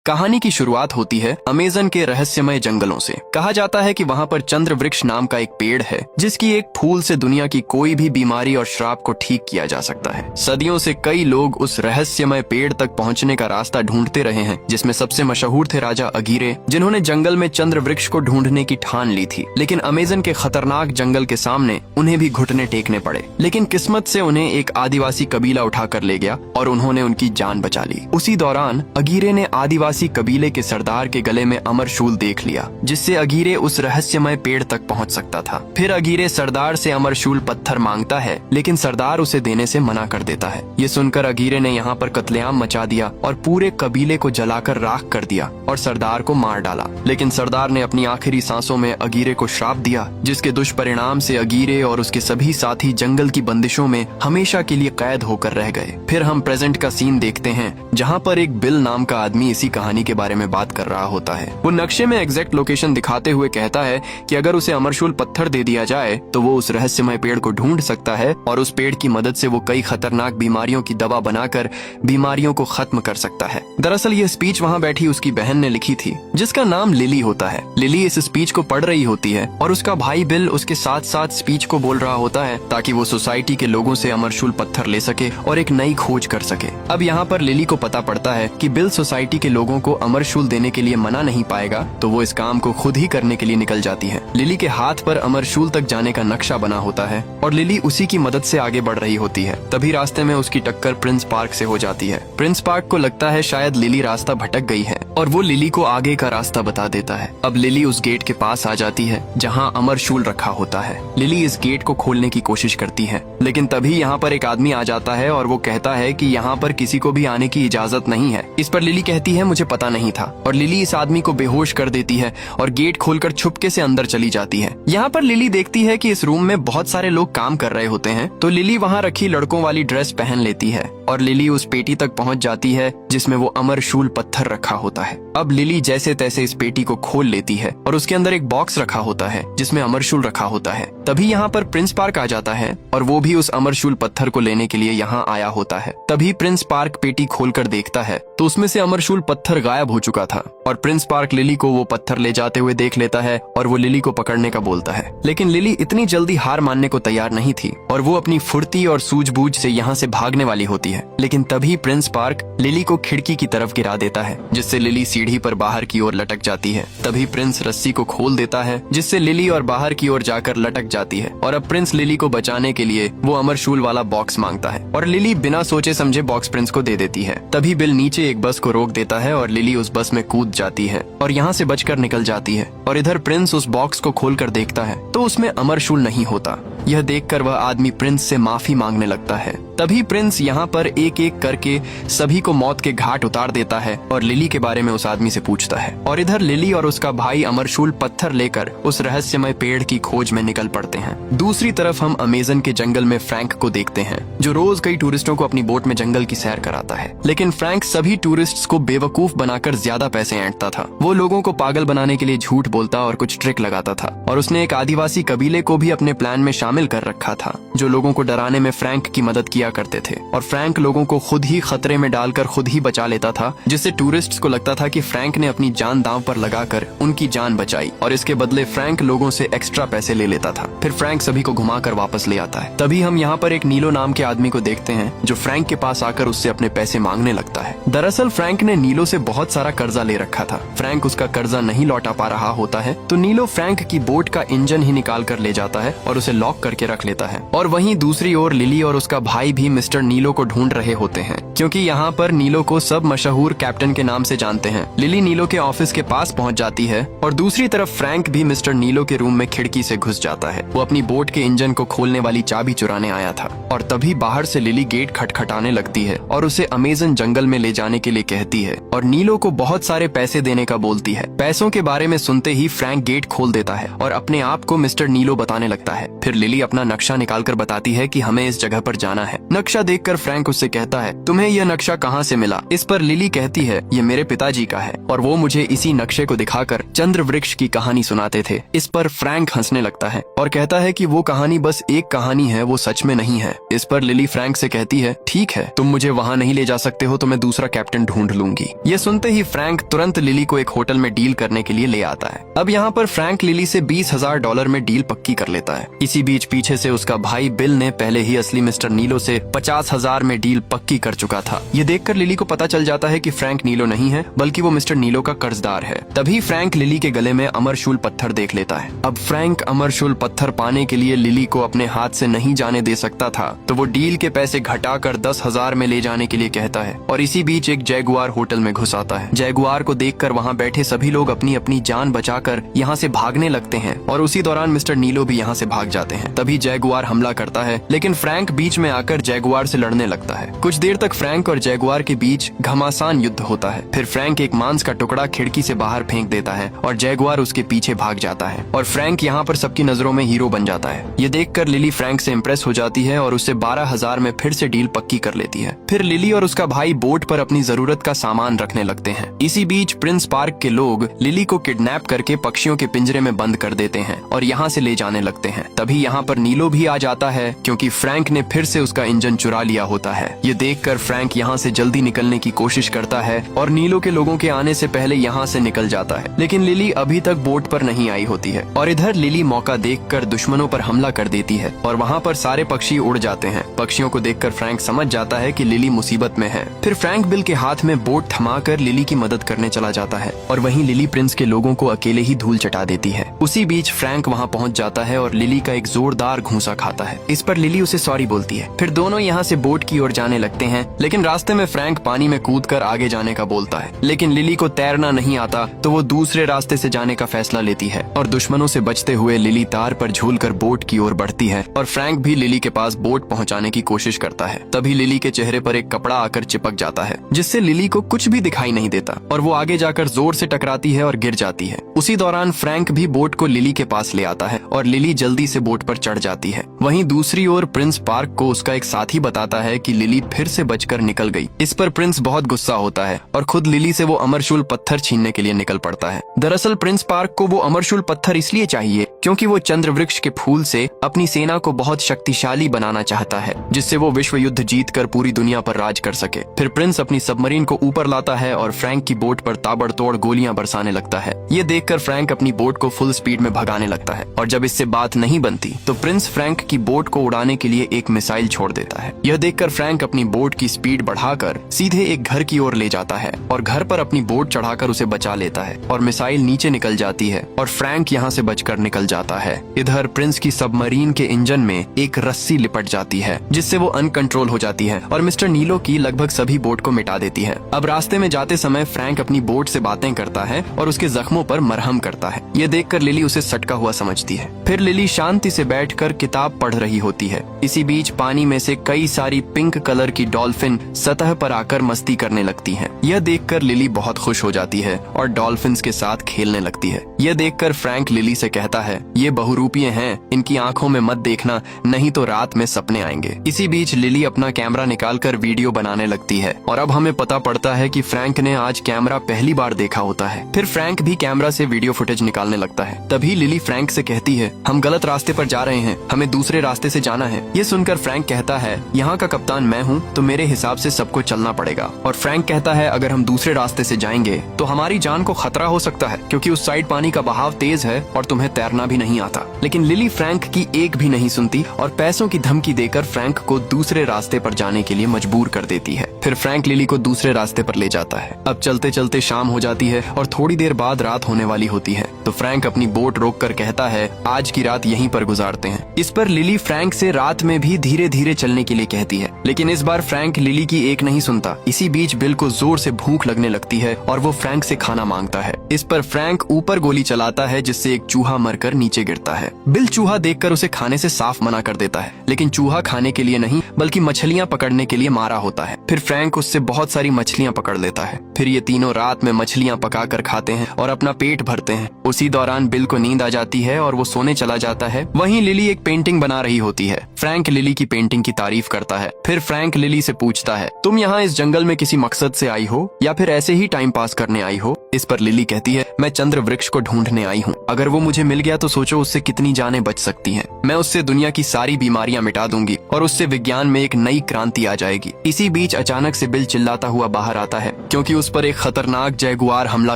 कहानी की शुरुआत होती है अमेज़न के रहस्यमय जंगलों से। कहा जाता है कि वहाँ पर चंद्र वृक्ष नाम का एक पेड़ है जिसकी एक फूल से दुनिया की कोई भी बीमारी और श्राप को ठीक किया जा सकता है। सदियों से कई लोग उस रहस्यमय पेड़ तक पहुँचने का रास्ता ढूंढते रहे हैं, जिसमें सबसे मशहूर थे राजा अगीरे, जिन्होंने जंगल में चंद्र वृक्ष को ढूंढने की ठान ली थी। लेकिन अमेज़न के खतरनाक जंगल के सामने उन्हें भी घुटने टेकने पड़े। लेकिन किस्मत से उन्हें एक आदिवासी कबीला उठाकर ले गया और उन्होंने उनकी जान बचा ली। उसी दौरान अगीरे ने आदिवासी कबीले के सरदार के गले में अमर शूल देख लिया, जिससे अगीरे उस रहस्यमय पेड़ तक पहुंच सकता था। फिर अगीरे सरदार से अमर शूल पत्थर मांगता है, लेकिन सरदार उसे देने से मना कर देता है। ये सुनकर अगीरे ने यहाँ पर कत्लेआम मचा दिया और पूरे कबीले को जलाकर राख कर दिया और सरदार को मार डाला। लेकिन सरदार ने अपनी आखिरी सांसों में अगीरे को श्राप दिया, जिसके दुष्परिणाम से अगीरे और उसके सभी साथी जंगल की बंदिशों में हमेशा के लिए कैद होकर रह गए। फिर हम प्रेजेंट का सीन देखते हैं, जहाँ पर एक बिल नाम का आदमी इसी कहानी के बारे में बात कर रहा होता है। वो नक्शे में एग्जैक्ट लोकेशन दिखाते हुए कहता है कि अगर उसे अमरशूल पत्थर दे दिया जाए तो वो उस रहस्यमय पेड़ को ढूंढ सकता है और उस पेड़ की मदद से वो कई खतरनाक बीमारियों की दवा बनाकर बीमारियों को खत्म कर सकता है। दरअसल ये स्पीच वहाँ बैठी उसकी बहन ने लिखी थी, जिसका नाम लिली होता है। लिली इस स्पीच को पढ़ रही होती है और उसका भाई बिल उसके साथ साथ स्पीच को बोल रहा होता है, ताकि वो सोसाइटी के लोगों से अमरशूल पत्थर ले सके और एक नई खोज कर सके। अब यहाँ पर लिली को पता पड़ता है कि बिल सोसाइटी के लोगों को अमरशूल देने के लिए मना नहीं पाएगा, तो वो इस काम को खुद ही करने के लिए निकल जाती है। लिली के हाथ पर अमरशूल तक जाने का नक्शा बना होता है और लिली उसी की मदद से आगे बढ़ रही होती है। तभी रास्ते में उसकी टक्कर प्रिंस पार्क से हो जाती है। प्रिंस पार्क को लगता है शायद लिली रास्ता भटक गई है और वो लिली को आगे का रास्ता बता देता है। अब लिली उस गेट के पास आ जाती है जहाँ अमरशूल रखा होता है। लिली इस गेट को खोलने की कोशिश करती है, लेकिन तभी यहाँ पर एक आदमी आ जाता है और वो कहता है कि यहाँ पर किसी को भी आने की इजाजत नहीं है। इस पर लिली कहती है, मुझे पता नहीं था, और लिली इस आदमी को बेहोश कर देती है और गेट खोलकर छुपके से अंदर चली जाती है। यहाँ पर लिली देखती है कि इस रूम में बहुत सारे लोग काम कर रहे होते हैं, तो लिली वहाँ रखी लड़कों वाली ड्रेस पहन लेती है और लिली उस पेटी तक पहुँच जाती है जिसमें वो अमरशूल पत्थर रखा होता है। अब लिली जैसे तैसे इस पेटी को खोल लेती है और उसके अंदर एक बॉक्स रखा होता है जिसमें अमरशूल रखा होता है। तभी यहाँ पर प्रिंस पार्क आ जाता है और वो भी उस अमरशूल पत्थर को लेने के लिए यहाँ आया होता है। तभी प्रिंस पार्क पेटी खोलकर देखता है तो उसमें से अमरशूल पत्थर गायब हो चुका था और प्रिंस पार्क लिली को वो पत्थर ले जाते हुए देख लेता है और वो लिली को पकड़ने का बोलता है। लेकिन लिली इतनी जल्दी हार मानने को तैयार नहीं थी और वो अपनी फुर्ती और सूझबूझ से यहाँ से भागने वाली होती है। लेकिन तभी प्रिंस पार्क लिली को खिड़की की तरफ गिरा देता है, जिससे लिली सीढ़ी पर बाहर की ओर लटक जाती है। तभी प्रिंस रस्सी को खोल देता है, जिससे लिली और बाहर की ओर जाकर लटक जाती है और अब प्रिंस लिली को बचाने के लिए वो अमरशूल वाला बॉक्स मांगता है और लिली बिना सोचे समझे बॉक्स प्रिंस को दे देती है। तभी बिल नीचे एक बस को रोक देता है और लिली उस बस में कूद जाती है और यहाँ से बचकर निकल जाती है। और इधर प्रिंस उस बॉक्स को खोलकर देखता है तो उसमें अमरशूल नहीं होता। यह देखकर वह आदमी प्रिंस से माफी मांगने लगता है। तभी प्रिंस यहाँ पर एक एक करके सभी को मौत के घाट उतार देता है और लिली के बारे में उस आदमी से पूछता है। और इधर लिली और उसका भाई अमरशूल पत्थर लेकर उस रहस्यमय पेड़ की खोज में निकल पड़ते हैं। दूसरी तरफ हम अमेज़न के जंगल में फ्रैंक को देखते हैं, जो रोज कई टूरिस्टों को अपनी बोट में जंगल की सैर कराता है। लेकिन फ्रैंक सभी टूरिस्ट्स को बेवकूफ बनाकर ज्यादा पैसे ऐंठता था। वो लोगों को पागल बनाने के लिए झूठ बोलता और कुछ ट्रिक लगाता था और उसने एक आदिवासी कबीले को भी अपने प्लान में शामिल कर रखा था, जो लोगों को डराने में फ्रैंक की मदद किया करते थे। और फ्रैंक लोगों को खुद ही खतरे में डालकर खुद ही बचा लेता था, जिससे टूरिस्ट्स को लगता था कि फ्रैंक ने अपनी जान दांव पर लगाकर उनकी जान बचाई और इसके बदले फ्रैंक लोगों से एक्स्ट्रा पैसे ले लेता था। फिर फ्रैंक सभी को घुमाकर वापस ले आता है। तभी हम यहाँ पर एक नीलो नाम के आदमी को देखते हैं, जो फ्रैंक के पास आकर उससे अपने पैसे मांगने लगता है। दरअसल फ्रैंक ने नीलो से बहुत सारा कर्जा ले रखा था। फ्रैंक उसका कर्जा नहीं लौटा पा रहा होता है, तो नीलो फ्रैंक की बोट का इंजन ही निकाल कर ले जाता है और उसे लॉक करके रख लेता है। और वहीं दूसरी ओर लिली और उसका भाई भी मिस्टर नीलो को ढूंढ रहे होते हैं, क्योंकि यहाँ पर नीलो को सब मशहूर कैप्टन के नाम से जानते हैं। लिली नीलो के ऑफिस के पास पहुँच जाती है और दूसरी तरफ फ्रैंक भी मिस्टर नीलो के रूम में खिड़की से घुस जाता है। वो अपनी बोट के इंजन को खोलने वाली चाबी चुराने आया था और तभी बाहर से लिली गेट खटखटाने लगती है और उसे अमेज़न जंगल में ले जाने के लिए कहती है और नीलो को बहुत सारे पैसे देने का बोलती है। पैसों के बारे में सुनते ही फ्रैंक गेट खोल देता है और अपने आप को मिस्टर नीलो बताने लगता है। फिर लिली लिली अपना नक्शा निकालकर बताती है कि हमें इस जगह पर जाना है। नक्शा देखकर फ्रैंक उससे कहता है, तुम्हें यह नक्शा कहाँ से मिला? इस पर लिली कहती है, ये मेरे पिताजी का है और वो मुझे इसी नक्शे को दिखाकर चंद्र वृक्ष की कहानी सुनाते थे। इस पर फ्रैंक हंसने लगता है और कहता है कि वो कहानी बस एक कहानी है, वो सच में नहीं है। इस पर लिली फ्रैंक से कहती है, ठीक है, तुम मुझे वहाँ नहीं ले जा सकते हो तो मैं दूसरा कैप्टन ढूंढ लूंगी। ये सुनते ही फ्रैंक तुरंत लिली को एक होटल में डील करने के लिए ले आता है। अब यहाँ पर फ्रैंक लिली से $20,000 में डील पक्की कर लेता है। इसी बीच पीछे से उसका भाई बिल ने पहले ही असली मिस्टर नीलो से 50,000 में डील पक्की कर चुका था। ये देखकर लिली को पता चल जाता है कि फ्रैंक नीलो नहीं है बल्कि वो मिस्टर नीलो का कर्जदार है। तभी फ्रैंक लिली के गले में अमरशूल पत्थर देख लेता है। अब फ्रैंक अमरशूल पत्थर पाने के लिए लिली को अपने हाथ से नहीं जाने दे सकता था, तो वो डील के पैसे घटाकर 10,000 में ले जाने के लिए कहता है और इसी बीच एक जैगुआर होटल में घुस आता है। जैगुआर को देखकर वहाँ बैठे सभी लोग अपनी अपनी जान बचाकर यहाँ से भागने लगते हैं और उसी दौरान मिस्टर नीलो भी यहाँ से भाग जाते हैं। तभी जैगुआर हमला करता है, लेकिन फ्रैंक बीच में आकर जैगुआर से लड़ने लगता है। कुछ देर तक फ्रैंक और जैगुआर के बीच घमासान युद्ध होता है। फिर फ्रैंक एक मांस का टुकड़ा खिड़की से बाहर फेंक देता है और जैगुआर उसके पीछे भाग जाता है और फ्रैंक यहाँ पर सबकी नजरों में हीरो बन जाता है। ये देखकर लिली फ्रैंक से इम्प्रेस हो जाती है और उससे 12,000 में फिर से डील पक्की कर लेती है। फिर लिली और उसका भाई बोट पर अपनी जरूरत का सामान रखने लगते हैं। इसी बीच प्रिंस पार्क के लोग लिली को किडनैप करके पक्षियों के पिंजरे में बंद कर देते हैं और यहाँ से ले जाने लगते हैं। तभी यहाँ पर नीलो भी आ जाता है क्योंकि फ्रैंक ने फिर से उसका इंजन चुरा लिया होता है। ये देखकर फ्रैंक यहाँ से जल्दी निकलने की कोशिश करता है और नीलो के लोगों के आने से पहले यहाँ से निकल जाता है, लेकिन लिली अभी तक बोट पर नहीं आई होती है और इधर लिली मौका देखकर दुश्मनों पर हमला कर देती है और वहाँ पर सारे पक्षी उड़ जाते हैं। पक्षियों को देखकर फ्रैंक समझ जाता है कि लिली मुसीबत में है। फिर फ्रैंक बिल के हाथ में बोट थमाकर लिली की मदद करने चला जाता है और वहीं लिली प्रिंस के लोगों को अकेले ही धूल चटा देती है। उसी बीच फ्रैंक वहाँ पहुँच जाता है और लिली का एक जोरदार घूंसा खाता है। इस पर लिली उसे सॉरी बोलती है। फिर दोनों यहाँ से बोट की ओर जाने लगते हैं, लेकिन रास्ते में फ्रैंक पानी में कूदकर आगे जाने का बोलता है, लेकिन लिली को तैरना नहीं आता तो वो दूसरे रास्ते से जाने का फैसला लेती है और दुश्मनों से बचते हुए लिली तार पर झूलकर बोट की ओर बढ़ती है और फ्रैंक भी लिली के पास बोट पहुंचाने की कोशिश करता है। तभी लिली के चेहरे पर एक कपड़ा आकर चिपक जाता है जिससे लिली को कुछ भी दिखाई नहीं देता और वो आगे जाकर जोर से टकराती है और गिर जाती है। उसी दौरान फ्रैंक भी बोट को लिली के पास ले आता है और लिली जल्दी से बोट पर चढ़ जाती है। वहीं दूसरी ओर प्रिंस पार्क को उसका एक साथी बताता है कि लिली फिर से बचकर निकल गई। इस पर प्रिंस बहुत गुस्सा होता है और खुद लिली से वो अमरशूल पत्थर छीनने के लिए निकल पड़ता है। दरअसल प्रिंस पार्क को वो अमरशूल पत्थर इसलिए चाहिए क्योंकि वो चंद्र वृक्ष के फूल से अपनी सेना को बहुत शक्तिशाली बनाना चाहता है, जिससे वो विश्व युद्ध जीतकर पूरी दुनिया पर राज कर सके। फिर प्रिंस अपनी सबमरीन को ऊपर लाता है और फ्रैंक की बोट पर ताबड़तोड़ गोलियां बरसाने लगता है। ये देखकर फ्रैंक अपनी बोट को फुल स्पीड में भगाने लगता है और जब इससे बात नहीं बनती तो प्रिंस फ्रैंक की बोट को उड़ाने के लिए एक मिसाइल छोड़ देता है। यह देखकर फ्रैंक अपनी बोट की स्पीड बढ़ाकर सीधे एक घर की ओर ले जाता है और घर पर अपनी बोट चढ़ाकर उसे बचा लेता है और मिसाइल नीचे निकल जाती है और फ्रैंक यहाँ से बचकर निकल जाता है। इधर प्रिंस की सबमरीन के इंजन में एक रस्सी लिपट जाती है जिससे वो अनकंट्रोल हो जाती है और मिस्टर नीलो की लगभग सभी बोट को मिटा देती है। अब रास्ते में जाते समय फ्रैंक अपनी बोट से बातें करता है और उसके जख्मों पर मरहम करता है। ये देखकर लिली उसे सटका हुआ समझती है। फिर लिली शांति से बैठकर किताब पढ़ रही होती है। इसी बीच पानी में से कई सारी पिंक कलर की डॉल्फिन सतह पर आकर मस्ती करने लगती हैं। यह देखकर लिली बहुत खुश हो जाती है और डॉल्फिन्स के साथ खेलने लगती है। यह देखकर फ्रैंक लिली से कहता है, ये बहुरूपीय हैं, इनकी आंखों में मत देखना, नहीं तो रात में सपने आएंगे। इसी बीच लिली अपना कैमरा निकालकर वीडियो बनाने लगती है और अब हमें पता पड़ता है कि फ्रैंक ने आज कैमरा पहली बार देखा होता है। फिर फ्रैंक भी कैमरा से वीडियो फुटेज निकालने लगता है। तभी लिली फ्रैंक से कहती है, हम गलत रास्ते पर जा रहे हैं, हमें दूसरे रास्ते से जाना है। ये सुनकर फ्रैंक कहता है, यहाँ का कप्तान मैं हूँ तो मेरे हिसाब से सबको चलना पड़ेगा। और फ्रैंक कहता है, अगर हम दूसरे रास्ते से जाएंगे तो हमारी जान को खतरा हो सकता है क्योंकि उस साइड पानी का बहाव तेज है और तुम्हें तैरना भी नहीं आता। लेकिन लिली फ्रैंक की एक भी नहीं सुनती और पैसों की धमकी देकर फ्रैंक को दूसरे रास्ते पर जाने के लिए मजबूर कर देती है। फिर फ्रैंक लिली को दूसरे रास्ते पर ले जाता है। अब चलते चलते शाम हो जाती है और थोड़ी देर बाद रात होने वाली होती है तो फ्रैंक अपनी बोट रोककर कहता है, आज की रात यहीं पर गुजारते हैं। इस पर लिली फ्रैंक से रात में भी धीरे धीरे चलने के लिए कहती है, लेकिन इस बार फ्रैंक लिली की एक नहीं सुनता। इसी बीच बिल को जोर से भूख लगने लगती है और वो फ्रैंक से खाना मांगता है। इस पर फ्रैंक ऊपर गोली चलाता है जिससे एक चूहा मरकर नीचे गिरता है। बिल चूहा देखकर उसे खाने से साफ मना कर देता है, लेकिन चूहा खाने के लिए नहीं बल्कि मछलियां पकड़ने के लिए मारा होता है। फिर फ्रैंक उससे बहुत सारी मछलियां पकड़ लेता है। फिर ये तीनों रात में मछलियां पकाकर खाते हैं और अपना पेट भरते हैं। उसी दौरान बिल को नींद आ जाती है और वो सोने चला जाता है। वहीं लिली एक पेंटिंग बना रही होती है। फ्रैंक लिली की पेंटिंग की तारीफ करता है। फिर फ्रैंक लिली से पूछता है, तुम यहाँ इस जंगल में किसी मकसद से आई हो या फिर ऐसे ही टाइम पास करने आई हो? इस पर लिली कहती है, मैं चंद्र वृक्ष को ढूंढने आई हूँ। अगर वो मुझे मिल गया तो सोचो उससे कितनी जानें बच सकती हैं। मैं उससे दुनिया की सारी बीमारियां मिटा दूंगी और उससे विज्ञान में एक नई क्रांति आ जाएगी। इसी बीच अचानक से बिल चिल्लाता हुआ बाहर आता है क्योंकि उस पर एक खतरनाक जैगुआर हमला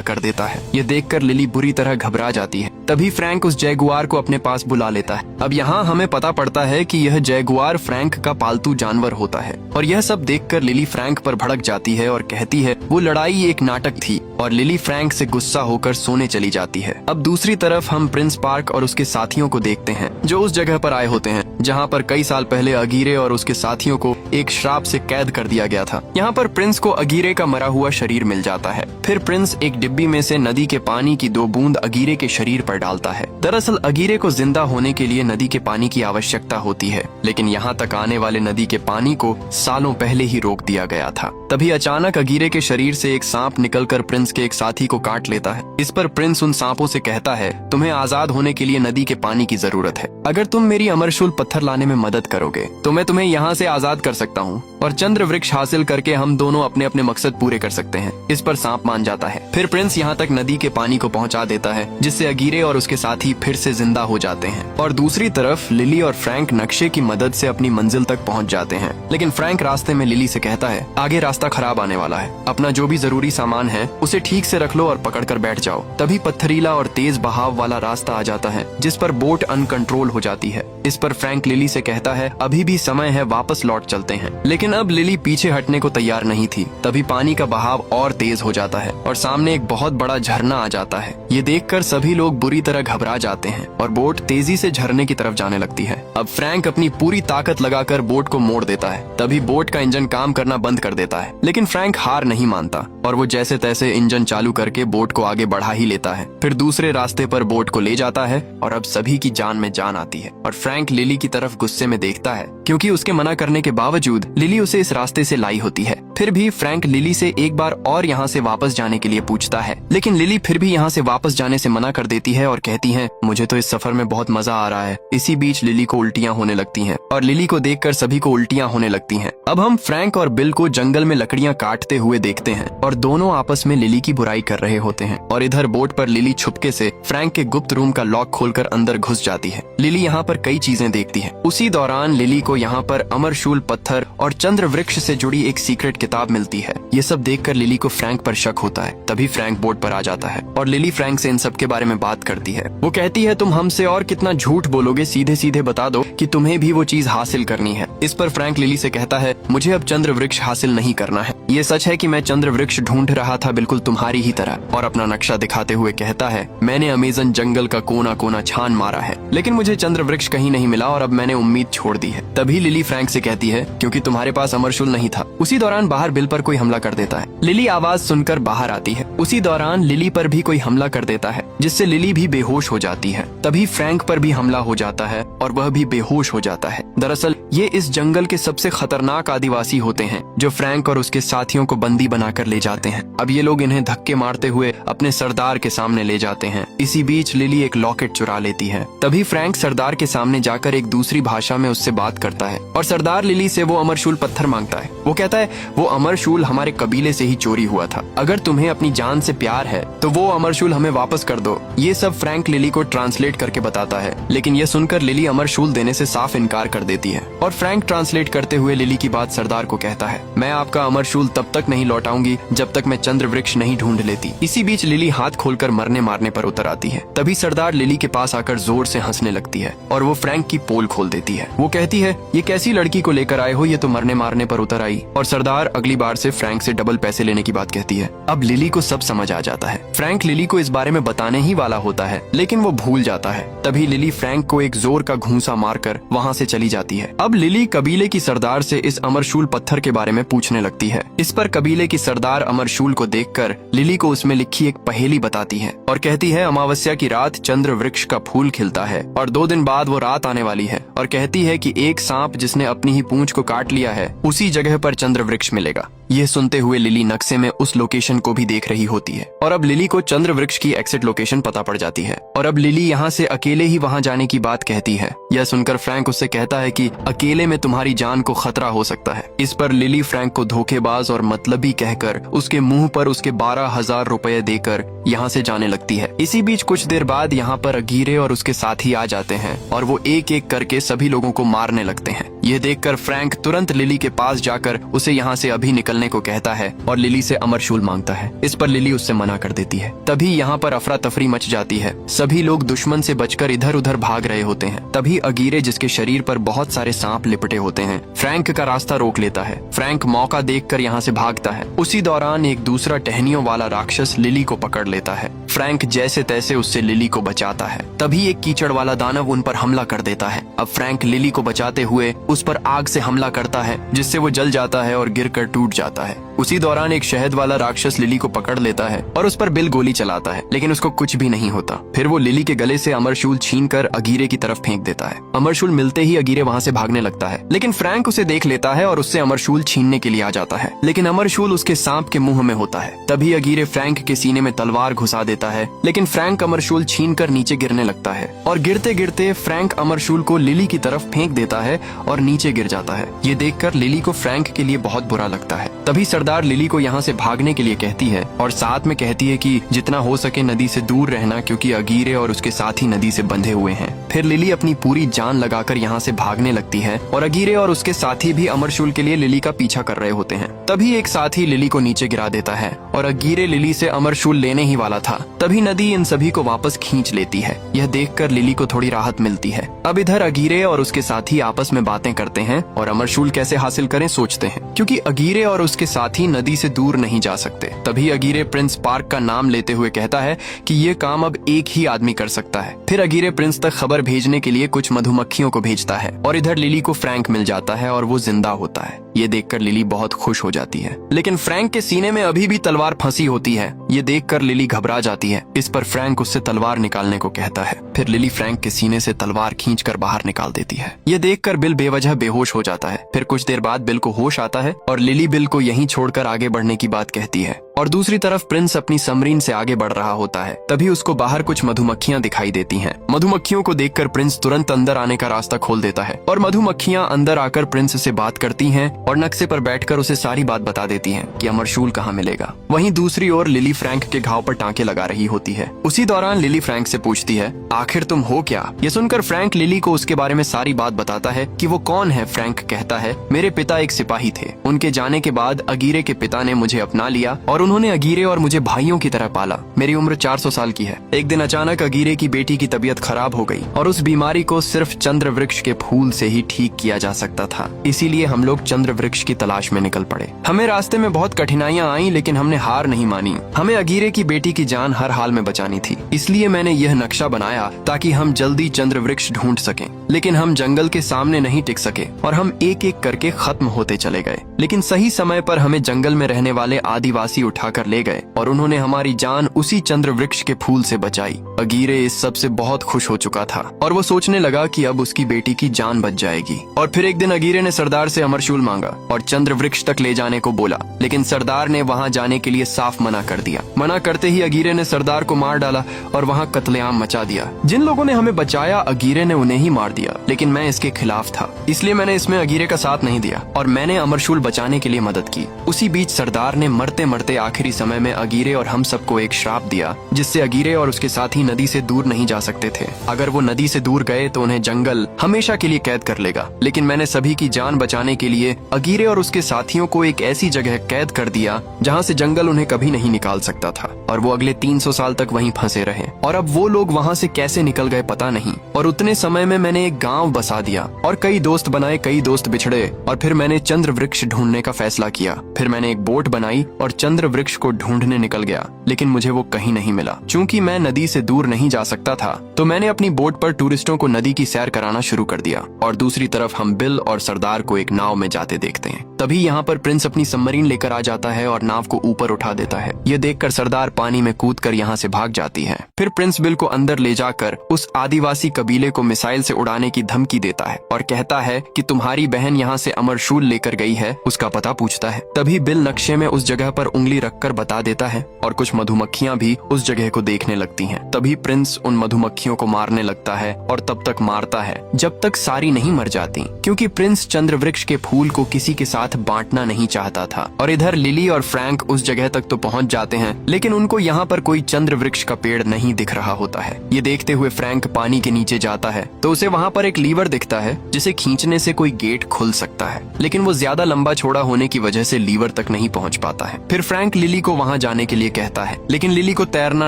कर देता है। ये देखकर लिली बुरी तरह घबरा जाती है। तभी फ्रैंक उस जैगुआर को अपने पास बुला लेता है। अब यहाँ हमें पता पड़ता है कि यह जैगुआर फ्रैंक का पालतू जानवर होता है और यह सब देखकर लिली फ्रैंक पर भड़क जाती है और कहती है वो लड़ाई एक नाटक थी और लिली फ्रैंक से गुस्सा होकर सोने चली जाती है। अब दूसरी तरफ हम प्रिंस पार्क और उसके साथियों को देखते हैं जो उस जगह पर आए होते हैं जहाँ पर कई साल पहले अगीरे और उसके साथियों को एक श्राप से कैद कर दिया गया था। यहाँ पर प्रिंस को अगीरे का मरा हुआ शरीर मिल जाता है। फिर प्रिंस एक डिब्बी में से नदी के पानी की 2 बूंद अगीरे के शरीर पर डालता है। दरअसल अगीरे को जिंदा होने के लिए नदी के पानी की आवश्यकता होती है, लेकिन यहाँ तक आने वाले नदी के पानी को सालों पहले ही रोक दिया गया था। तभी अचानक अगीरे के शरीर से एक सांप निकलकर प्रिंस के एक साथी को काट लेता है। इस पर प्रिंस उन सांपों से कहता है, तुम्हें आजाद होने के लिए नदी के पानी की जरूरत है। अगर तुम मेरी अमरशूल पत्थर लाने में मदद करोगे तो मैं तुम्हें यहाँ से आजाद कर सकता हूँ और चंद्र वृक्ष हासिल करके हम दोनों अपने अपने मकसद पूरे कर सकते हैं। इस पर सांप मान जाता है। फिर प्रिंस यहाँ तक नदी के पानी को पहुँचा देता है जिससे अगीरे और उसके साथी फिर से जिंदा हो जाते हैं। और दूसरी तरफ लिली और फ्रैंक नक्शे की मदद से अपनी मंजिल तक पहुँच जाते हैं, लेकिन फ्रैंक रास्ते में लिली से कहता है, आगे रास्ता खराब आने वाला है, अपना जो भी जरूरी सामान है उसे ठीक से रख लो और पकड़ कर बैठ जाओ। तभी पत्थरीला और तेज बहाव वाला रास्ता आ जाता है जिस पर बोट अनकंट्रोल हो जाती है। इस पर फ्रैंक लिली से कहता है, अभी भी समय है, वापस लौट चलते हैं। लेकिन अब लिली पीछे हटने को तैयार नहीं थी। तभी पानी का बहाव और तेज हो जाता है और सामने एक बहुत बड़ा झरना आ जाता है। ये देखकर सभी लोग बुरी तरह घबरा जाते हैं और बोट तेजी से झरने की तरफ जाने लगती है। अब फ्रैंक अपनी पूरी ताकत लगाकर बोट को मोड़ देता है। तभी बोट का इंजन काम करना बंद कर देता है, लेकिन फ्रैंक हार नहीं मानता और वो जैसे तैसे इंजन चालू करके बोट को आगे बढ़ा ही लेता है। फिर दूसरे रास्ते पर बोट को ले जाता है और अब सभी की जान में जान आती है और फ्रैंक लिली की तरफ गुस्से में देखता है क्योंकि उसके मना करने के बावजूद लिली उसे इस रास्ते से लाई होती है। फिर भी फ्रैंक लिली से एक बार और यहाँ से वापस जाने के लिए पूछता है, लेकिन लिली फिर भी यहाँ से वापस जाने से मना कर देती है और कहती है, मुझे तो इस सफर में बहुत मजा आ रहा है। इसी बीच लिली को उल्टियाँ होने लगती हैं और लिली को देखकर सभी को उल्टियाँ होने लगती हैं। अब हम फ्रैंक और बिल को जंगल में लकड़ियाँ काटते हुए देखते हैं और दोनों आपस में लिली की बुराई कर रहे होते हैं। और इधर बोट पर लिली छुपके से फ्रैंक के गुप्त रूम का लॉक खोलकर अंदर घुस जाती है। लिली यहाँ पर कई चीजें देखती है। उसी दौरान लिली को यहाँ पर अमरशूल पत्थर और चंद्र वृक्ष से जुड़ी एक सीक्रेट किताब मिलती है। ये सब देखकर लिली को फ्रैंक पर शक होता है। तभी फ्रैंक बोट पर आ जाता है और लिली फ्रैंक से इन सब के बारे में बात करती है। वो कहती है, तुम हमसे और कितना झूठ बोलोगे, सीधे सीधे बता दो कि तुम्हें भी वो चीज हासिल करनी है। इस पर फ्रैंक लिली से कहता है, मुझे अब चंद्र वृक्ष हासिल नहीं करना है। ये सच है कि मैं चंद्र वृक्ष ढूंढ रहा था, बिल्कुल तुम्हारी ही तरह। और अपना नक्शा दिखाते हुए कहता है, मैंने अमेज़न जंगल का कोना कोना छान मारा है, लेकिन मुझे चंद्र वृक्ष कहीं नहीं मिला और अब मैंने उम्मीद छोड़ दी है। तभी लिली फ्रैंक से कहती है, क्योंकि तुम्हारे पास अमरशूल नहीं था। उसी दौरान बाहर बिल पर कोई हमला कर देता है। लिली आवाज सुनकर बाहर आती है। उसी दौरान लिली पर भी कोई हमला कर देता है जिससे लिली भी बेहोश हो जाती है। तभी फ्रैंक पर भी हमला हो जाता है और वह भी बेहोश हो जाता है। दरअसल ये इस जंगल के सबसे खतरनाक आदिवासी होते हैं जो फ्रैंक और उसके साथियों को बंदी बनाकर ले जाते हैं। अब ये लोग इन्हें धक्के मारते हुए अपने सरदार के सामने ले जाते हैं। इसी बीच लिली एक लॉकेट चुरा लेती है। तभी फ्रैंक सरदार के सामने जाकर एक दूसरी भाषा में उससे बात करता है और सरदार लिली से वो अमरशूल पत्थर मांगता है। वो कहता है, वो अमरशूल हमारे कबीले से ही चोरी हुआ था। अगर तुम्हें अपनी जान से प्यार है तो वो अमरशूल हमें वापस कर दो। ये सब फ्रैंक लिली को ट्रांसलेट करके बताता है, लेकिन ये सुनकर लिली अमरशूल देने से साफ इनकार कर देती है। और फ्रैंक ट्रांसलेट करते हुए लिली की बात सरदार को कहता है, मैं आपका अमरशूल तब तक नहीं लौटाऊंगी जब तक मैं चंद्र वृक्ष नहीं ढूंढ लेती। इसी बीच लिली हाथ खोलकर मरने मारने पर उतर आती है। तभी सरदार लिली के पास आकर जोर से हंसने लगती है और वो फ्रैंक की पोल खोल देती है। वो कहती है, ये कैसी लड़की को लेकर आए हो, ये तो मरने मारने पर उतर आई। और सरदार अगली बार से फ्रैंक से डबल पैसे लेने की बात कहती है। अब लिली को सब समझ आ जाता है। फ्रैंक लिली को इस बारे में बताने ही वाला होता है, लेकिन वो भूल जाता जाता है। तभी लिली फ्रैंक को एक जोर का घूंसा मारकर वहाँ से चली जाती है। अब लिली कबीले की सरदार से इस अमरशूल पत्थर के बारे में पूछने लगती है। इस पर कबीले की सरदार अमरशूल को देखकर लिली को उसमें लिखी एक पहेली बताती है और कहती है अमावस्या की रात चंद्र वृक्ष का फूल खिलता है और 2 दिन बाद वो रात आने वाली है, और कहती है कि एक सांप जिसने अपनी ही पूंछ को काट लिया है उसी जगह पर चंद्र वृक्ष मिलेगा। यह सुनते हुए लिली नक्शे में उस लोकेशन को भी देख रही होती है और अब लिली को चंद्र वृक्ष की एग्जिट लोकेशन पता पड़ जाती है और अब लिली यहाँ से अकेले ही वहाँ जाने की बात कहती है। यह सुनकर फ्रैंक उससे कहता है कि अकेले में तुम्हारी जान को खतरा हो सकता है। इस पर लिली फ्रैंक को धोखेबाज और मतलबी कहकर उसके मुंह पर उसके 12,000 रुपए देकर यहाँ से जाने लगती है। इसी बीच कुछ देर बाद यहाँ पर अगीरे और उसके साथी आ जाते हैं और वो एक एक करके सभी लोगों को मारने लगते हैं। यह देखकर फ्रैंक तुरंत लिली के पास जाकर उसे यहाँ से अभी निकलने को कहता है और लिली से अमरशूल मांगता है। इस पर लिली उससे मना कर देती है। तभी यहाँ पर अफरा तफरी मच जाती है। सभी लोग दुश्मन से बचकर इधर उधर भाग रहे होते हैं। तभी अगीरे जिसके शरीर पर बहुत सारे सांप लिपटे होते हैं फ्रैंक का रास्ता रोक लेता है। फ्रैंक मौका देखकर यहाँ से भागता है। उसी दौरान एक दूसरा टहनियों वाला राक्षस लिली को पकड़ लेता है। फ्रैंक जैसे तैसे उससे लिली को बचाता है। तभी एक कीचड़ वाला दानव उन पर हमला कर देता है। अब फ्रैंक लिली को बचाते हुए उस पर आग से हमला करता है जिससे वो जल जाता है और गिरकर टूट जाता है। उसी दौरान एक शहद वाला राक्षस लिली को पकड़ लेता है और उस पर बिल गोली चलाता है, लेकिन उसको कुछ भी नहीं होता। फिर वो लिली के गले से अमरशूल छीनकर अगीरे की तरफ फेंक देता है। अमरशूल मिलते ही अगीरे वहाँ से भागने लगता है, लेकिन फ्रैंक उसे देख लेता है और उससे अमरशूल छीनने के लिए आ जाता है, लेकिन अमरशूल उसके सांप के मुंह में होता है। तभी अगीरे फ्रैंक के सीने में तलवार घुसा देता है, लेकिन फ्रैंक अमरशूल छीनकर नीचे गिरने लगता है और गिरते गिरते फ्रैंक अमरशूल को लिली की तरफ फेंक देता है और नीचे गिर जाता है। ये देखकर लिली को फ्रैंक के लिए बहुत बुरा लगता है। तभी सरदार लिली को यहाँ से भागने के लिए कहती है और साथ में कहती है कि जितना हो सके नदी से दूर रहना, क्योंकि अगीरे और उसके साथी नदी से बंधे हुए हैं। फिर लिली अपनी पूरी जान लगाकर यहाँ से भागने लगती है और अगीरे और उसके साथी भी अमरशूल के लिए लिली का पीछा कर रहे होते हैं। तभी एक साथी लिली को नीचे गिरा देता है और अगीरे लिली से अमरशूल लेने ही वाला था। तभी नदी इन सभी को वापस खींच लेती है। यह देखकर लिली को थोड़ी राहत मिलती है। अब इधर अगीरे और उसके साथी आपस में बातें करते हैं और अमरशूल कैसे हासिल करें सोचते हैं, क्योंकि अगीरे और उसके साथी नदी से दूर नहीं जा सकते। तभी अगीरे प्रिंस पार्क का नाम लेते हुए कहता है कि ये काम अब एक ही आदमी कर सकता है। फिर अगीरे प्रिंस तक खबर भेजने के लिए कुछ मधुमक्खियों को भेजता है और इधर लिली को फ्रैंक मिल जाता है और वो जिंदा होता है। ये देखकर लिली बहुत खुश हो जाती है, लेकिन फ्रैंक के सीने में अभी भी तलवार फंसी होती है। ये देखकर लिली घबरा जाती है। इस पर फ्रैंक उससे तलवार निकालने को कहता है। फिर लिली फ्रैंक के सीने से तलवार खींचकर बाहर निकाल देती है। ये देखकर बिल बेवजह बेहोश हो जाता है। फिर कुछ देर बाद बिल को होश आता है और लिली बिल को यहीं छोड़कर आगे बढ़ने की बात कहती है और दूसरी तरफ प्रिंस अपनी समरीन से आगे बढ़ रहा होता है। तभी उसको बाहर कुछ मधुमक्खियां दिखाई देती हैं। मधुमक्खियों को देखकर प्रिंस तुरंत अंदर आने का रास्ता खोल देता है और मधुमक्खियां अंदर आकर प्रिंस से बात करती हैं और नक्शे पर बैठकर उसे सारी बात बता देती हैं कि अमरशूल कहाँ मिलेगा। वहीं दूसरी ओर लिली फ्रैंक के घाव पर टांके लगा रही होती है। उसी दौरान लिली फ्रैंक से पूछती है, आखिर तुम हो क्या? ये सुनकर फ्रैंक लिली को उसके बारे में सारी बात बताता है कि वो कौन है। फ्रैंक कहता है, मेरे पिता एक सिपाही थे। उनके जाने के बाद अगीरे के पिता ने मुझे अपना लिया और उन्होंने अगीरे और मुझे भाइयों की तरह पाला। मेरी उम्र 400 साल की है। एक दिन अचानक अगीरे की बेटी की तबीयत खराब हो गई और उस बीमारी को सिर्फ चंद्र वृक्ष के फूल से ही ठीक किया जा सकता था। इसीलिए हम लोग चंद्र वृक्ष की तलाश में निकल पड़े। हमें रास्ते में बहुत कठिनाइयां आई, लेकिन हमने हार नहीं मानी। हमें अगीरे की बेटी की जान हर हाल में बचानी थी। इसलिए मैंने यह नक्शा बनाया ताकि हम जल्दी चंद्र वृक्ष ढूंढ सकें। लेकिन हम जंगल के सामने नहीं टिक सके और हम एक एक करके खत्म होते चले गए। लेकिन सही समय पर हमें जंगल में रहने वाले आदिवासी उठाकर ले गए और उन्होंने हमारी जान उसी चंद्र वृक्ष के फूल से बचाई। अगीरे इस सब से बहुत खुश हो चुका था और वो सोचने लगा कि अब उसकी बेटी की जान बच जाएगी। और फिर एक दिन अगीरे ने सरदार से अमरशूल मांगा और चंद्र वृक्ष तक ले जाने को बोला, लेकिन सरदार ने वहाँ जाने के लिए साफ मना कर दिया। मना करते ही अगीरे ने सरदार को मार डाला और वहाँ कत्लेआम मचा दिया। जिन लोगों ने हमें बचाया अगीरे ने उन्हें ही मार दिया, लेकिन मैं इसके खिलाफ था, इसलिए मैंने इसमें अगीरे का साथ नहीं दिया और मैंने अमरशूल बचाने के लिए मदद की। उसी बीच सरदार ने मरते मरते आखिरी समय में अगीरे और हम सबको एक श्राप दिया, जिससे अगीरे और उसके साथी नदी से दूर नहीं जा सकते थे। अगर वो नदी से दूर गए तो उन्हें जंगल हमेशा के लिए कैद कर लेगा। लेकिन मैंने सभी की जान बचाने के लिए अगीरे और उसके साथियों को एक ऐसी जगह कैद कर दिया जहाँ से जंगल उन्हें कभी नहीं निकाल सकता था और वो अगले 300 साल तक वहीं फंसे रहे। और अब वो लोग वहाँ से कैसे निकल गए पता नहीं। और उतने समय में मैंने एक गाँव बसा दिया और कई दोस्त बनाए, कई दोस्त बिछड़े और फिर मैंने चंद्र वृक्ष ढूंढ ढूंढने का फैसला किया। फिर मैंने एक बोट बनाई और चंद्र वृक्ष को ढूंढने निकल गया, लेकिन मुझे वो कहीं नहीं मिला। चूंकि मैं नदी से दूर नहीं जा सकता था, तो मैंने अपनी बोट पर टूरिस्टों को नदी की सैर कराना शुरू कर दिया और दूसरी तरफ हम बिल और सरदार को एक नाव में जाते देखते हैं। तभी यहाँ पर प्रिंस अपनी सबमरीन लेकर आ जाता है और नाव को ऊपर उठा देता है। ये देखकर सरदार पानी में कूदकर यहाँ से भाग जाती है। फिर प्रिंस बिल को अंदर ले जाकर उस आदिवासी कबीले को मिसाइल से उड़ाने की धमकी देता है और कहता है कि तुम्हारी बहन यहाँ से अमरशूल लेकर गई है, उसका पता पूछता है। तभी बिल नक्शे में उस जगह पर उंगली रखकर बता देता है और कुछ मधुमक्खियां भी उस जगह को देखने लगती हैं। तभी प्रिंस उन मधुमक्खियों को मारने लगता है और तब तक मारता है जब तक सारी नहीं मर जाती, क्योंकि प्रिंस चंद्रवृक्ष के फूल को किसी के साथ बांटना नहीं चाहता था। और इधर लिली और फ्रैंक उस जगह तक तो पहुंच जाते हैं, लेकिन उनको यहाँ पर कोई चंद्रवृक्ष का पेड़ नहीं दिख रहा होता है। ये देखते हुए फ्रैंक पानी के नीचे जाता है तो उसे वहाँ पर एक लीवर दिखता है जिसे खींचने से कोई गेट खुल सकता है, लेकिन वो ज्यादा लंबा चौड़ा होने की वजह से लीवर तक नहीं पहुंच पाता है। फिर फ्रैंक लिली को वहाँ जाने के लिए कहता है, लेकिन लिली को तैरना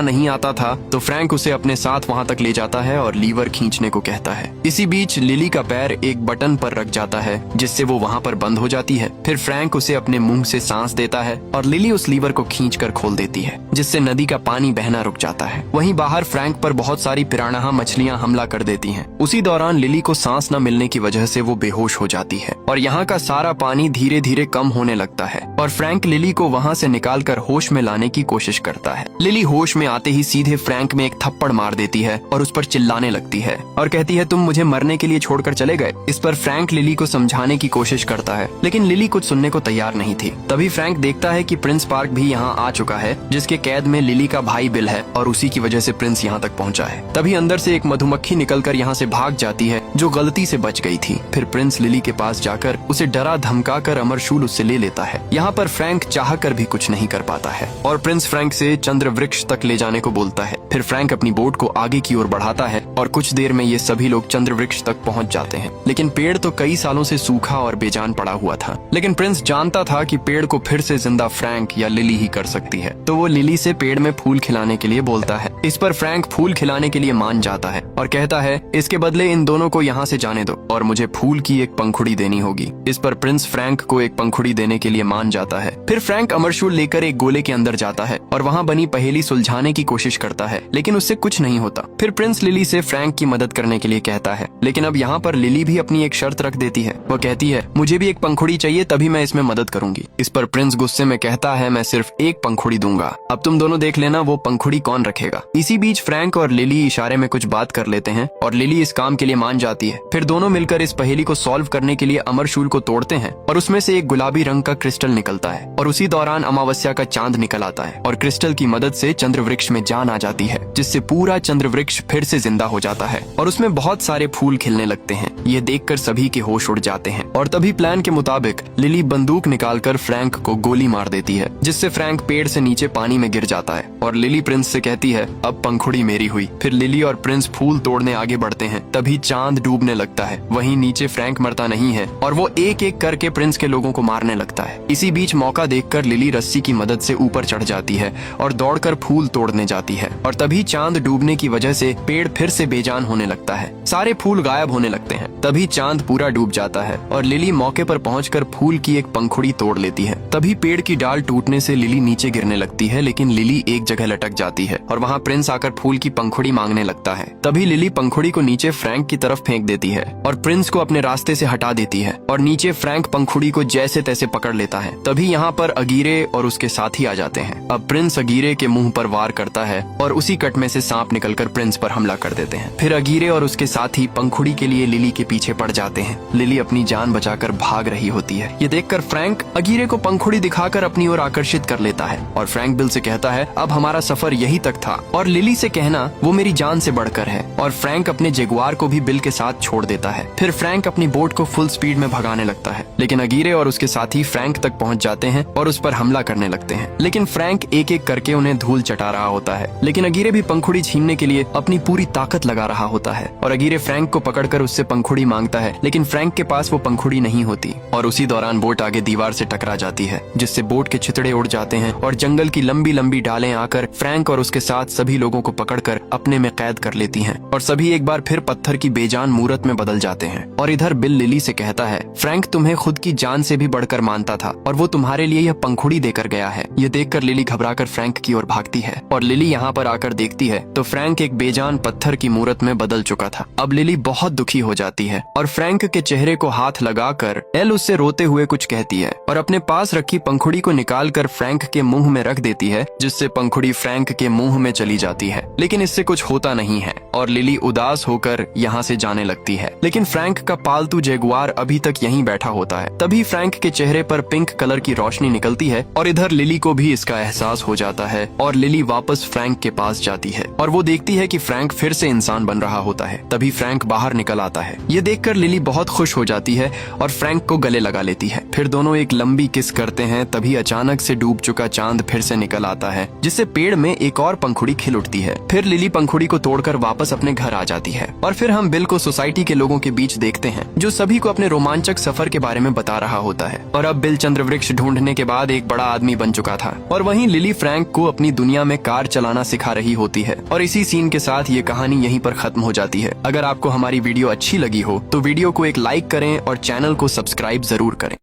नहीं आता था, तो फ्रैंक उसे अपने साथ वहाँ तक ले जाता है और लीवर खींचने को कहता है। इसी बीच लिली का पैर एक बटन पर रख जाता है जिससे वो वहाँ पर बंद हो जाती है। फिर फ्रैंक उसे अपने मुंह से सांस देता है और लिली उस लीवर को खींचकर खोल देती है, जिससे नदी का पानी बहना रुक जाता है। वहीं बाहर फ्रैंक पर बहुत सारी पिरान्हा मछलियां हमला कर देती हैं। उसी दौरान लिली को सांस न मिलने की वजह से वो बेहोश हो जाती है और यहाँ का सारा पानी धीरे धीरे कम होने लगता है और फ्रैंक लिली को वहाँ से निकालकर होश में लाने की कोशिश करता है। लिली होश में आते ही सीधे फ्रैंक में एक थप्पड़ मार देती है और उस पर चिल्लाने लगती है और कहती है, तुम मुझे मरने के लिए छोड़कर चले गए। इस पर फ्रैंक लिली को समझाने की कोशिश करता है, लेकिन लिली कुछ सुनने को तैयार नहीं थी। तभी फ्रैंक देखता है कि प्रिंस पार्क भी यहाँ आ चुका है, जिसके कैद में लिली का भाई बिल है और उसी की वजह से प्रिंस यहाँ तक पहुँचा है। तभी अंदर से एक मधुमक्खी निकलकर यहाँ से भाग जाती है जो गलती से बच गई थी। फिर प्रिंस लिली के पास जाकर उसे डरा धमका कर अमरशूल उससे ले लेता है। यहाँ पर फ्रैंक चाहकर भी कुछ नहीं कर पाता है और प्रिंस फ्रैंक से चंद्रवृक्ष तक ले जाने को बोलता है। फिर फ्रैंक अपनी बोट को आगे की ओर बढ़ाता है और कुछ देर में ये सभी लोग चंद्रवृक्ष तक पहुँच जाते हैं, लेकिन पेड़ तो कई सालों से सूखा और बेजान पड़ा हुआ था। लेकिन प्रिंस जानता था कि पेड़ को फिर से जिंदा फ्रैंक या लिली ही कर सकती है, तो वो लिली से पेड़ में फूल खिलाने के लिए बोलता है। इस पर फ्रैंक फूल खिलाने के लिए मान जाता है और कहता है, इसके बदले इन दोनों को यहाँ से जाने दो और मुझे फूल की एक पंखुड़ी देनी होगी। इस पर प्रिंस फ्रैंक को एक पंखुड़ी देने के लिए मान जाता है। फिर फ्रैंक अमरशूल लेकर एक गोले के अंदर जाता है और वहाँ बनी पहेली सुलझाने की कोशिश करता है, लेकिन उससे कुछ नहीं होता। फिर प्रिंस लिली से फ्रैंक की मदद करने के लिए कहता है, लेकिन अब यहाँ पर लिली भी अपनी एक शर्त रख देती है। वो कहती है, मुझे भी एक पंखुड़ी चाहिए, तभी मैं इसमें मदद करूंगी। इस पर प्रिंस गुस्से में कहता है, मैं सिर्फ एक पंखुड़ी दूंगा, अब तुम दोनों देख लेना वो पंखुड़ी कौन रखेगा। इसी बीच फ्रैंक और लिली इशारे में कुछ बात कर लेते हैं और लिली इस काम के लिए मान जाती है। फिर दोनों मिलकर इस पहेली को सॉल्व करने के लिए अमरशूल को तोड़ते हैं और उसमें से एक गुलाबी रंग का क्रिस्टल निकलता है और उसी दौरान अमावस्या का चांद निकल आता है और क्रिस्टल की मदद से चंद्रवृक्ष में जान आ जाती है, जिससे पूरा चंद्रवृक्ष फिर से जिंदा हो जाता है और उसमें बहुत सारे फूल खिलने लगते हैं। ये देखकर सभी के होश उड़ जाते हैं और तभी प्लान के मुताबिक लिली बंदूक निकालकर फ्रैंक को गोली मार देती है, जिससे फ्रैंक पेड़ से नीचे पानी में गिर जाता है और लिली प्रिंस से कहती है, अब पंखुड़ी मेरी हुई। फिर लिली और प्रिंस फूल तोड़ने आगे बढ़ते हैं। तभी चांद डूबने लगता है। वहीं नीचे फ्रैंक मरता नहीं है और वो एक एक करके प्रिंस के लोगों को मारने लगता है। इसी बीच मौका देखकर लिली रस्सी की मदद से ऊपर चढ़ जाती है और दौड़कर फूल तोड़ने जाती है और तभी चांद डूबने की वजह से पेड़ फिर से बेजान होने लगता है। सारे फूल गायब होने लगते हैं। तभी चांद पूरा डूब जाता है और लिली मौके पर पहुंचकर फूल की एक पंखुड़ी तोड़ लेती है। तभी पेड़ की डाल टूटने से लिली नीचे गिरने लगती है, लेकिन लिली एक जगह लटक जाती है और वहाँ प्रिंस आकर फूल की पंखुड़ी मांगने लगता है। तभी लिली पंखुड़ी को नीचे फ्रैंक की तरफ फेंक देती है और प्रिंस को अपने रास्ते से हटा देती है और नीचे फ्रैंक पंखुड़ी को जैसे तैसे पकड़ लेता है। तभी यहाँ पर अगीरे और उसके साथी आ जाते हैं। अब प्रिंस अगीरे के मुंह पर वार करता है और उसी कट में से सांप निकलकर प्रिंस पर हमला कर देते हैं। फिर अगीरे और उसके साथी पंखुड़ी के लिए लिली के पीछे पड़ जाते हैं। लिली अपनी जान बचाकर भाग रही होती है। ये देखकर फ्रैंक अगीरे को पंखुड़ी दिखाकर अपनी ओर आकर्षित कर लेता है और फ्रैंक बिल से कहता है, अब हमारा सफर यही तक था और लिली से कहना वो मेरी जान से बढ़कर है। और फ्रैंक अपने जगुआर को भी बिल के साथ छोड़ देता है। फिर फ्रैंक अपनी बोट को फुल स्पीड में भगाने लगता है, लेकिन अगीरे और उसके साथी फ्रैंक तक पहुंच जाते हैं और उस पर हमला करने लगते हैं। लेकिन फ्रैंक एक एक करके उन्हें धूल चटा रहा होता है, लेकिन अगीरे भी पंखुड़ी छीनने के लिए अपनी पूरी ताकत लगा रहा होता है और अगीरे फ्रैंक को पकड़कर उससे पंखुड़ी मांगता है, लेकिन फ्रैंक के पास वो पंखुड़ी नहीं होती और उसी दौरान बोट आगे दीवार से टकरा जाती है, जिससे बोट के छितड़े उड़ जाते हैं और जंगल की लंबी लंबी डालें आकर फ्रैंक और उसके साथ सभी लोगों को पकड़कर अपने में कैद कर लेती हैं और सभी एक बार फिर पत्थर की बेजान मूरत में बदल जाते हैं। और इधर बिल लिली से कहता है, फ्रैंक तुम्हें खुद की जान जान से भी बढ़कर मानता था और वो तुम्हारे लिए यह पंखुड़ी देकर गया है। ये देखकर लिली घबराकर फ्रैंक की ओर भागती है और लिली यहाँ पर आकर देखती है तो फ्रैंक एक बेजान पत्थर की मूरत में बदल चुका था। अब लिली बहुत दुखी हो जाती है और फ्रैंक के चेहरे को हाथ लगाकर एल उससे रोते हुए कुछ कहती है और अपने पास रखी पंखुड़ी को निकालकर फ्रैंक के मुंह में रख देती है, जिससे पंखुड़ी फ्रैंक के मुंह में चली जाती है। लेकिन इससे कुछ होता नहीं है और लिली उदास होकर यहाँ से जाने लगती है। लेकिन फ्रैंक का पालतू जगुआर अभी तक यहीं बैठा होता है। तभी फ्रैंक के चेहरे पर पिंक कलर की रोशनी निकलती है और इधर लिली को भी इसका एहसास हो जाता है और लिली वापस फ्रैंक के पास जाती है और वो देखती है कि फ्रैंक फिर से इंसान बन रहा होता है। तभी फ्रैंक बाहर निकल आता है। ये देखकर लिली बहुत खुश हो जाती है और फ्रैंक को गले लगा लेती है। फिर दोनों एक लंबी किस करते हैं। तभी अचानक से डूब चुका चांद फिर से निकल आता है, जिससे पेड़ में एक और पंखुड़ी खिल उठती है। फिर लिली पंखुड़ी को तोड़कर वापस अपने घर आ जाती है और फिर हम बिल को सोसाइटी के लोगों के बीच देखते हैं, जो सभी को अपने रोमांचक सफर के बारे में बता रहा होता है। और अब बिल चंद्रवृक्ष ढूंढने के बाद एक बड़ा आदमी बन चुका था और वहीं लिली फ्रैंक को अपनी दुनिया में कार चलाना सिखा रही होती है। और इसी सीन के साथ ये कहानी यहीं पर खत्म हो जाती है। अगर आपको हमारी वीडियो अच्छी लगी हो तो वीडियो को एक लाइक करें और चैनल को सब्सक्राइब जरूर करें।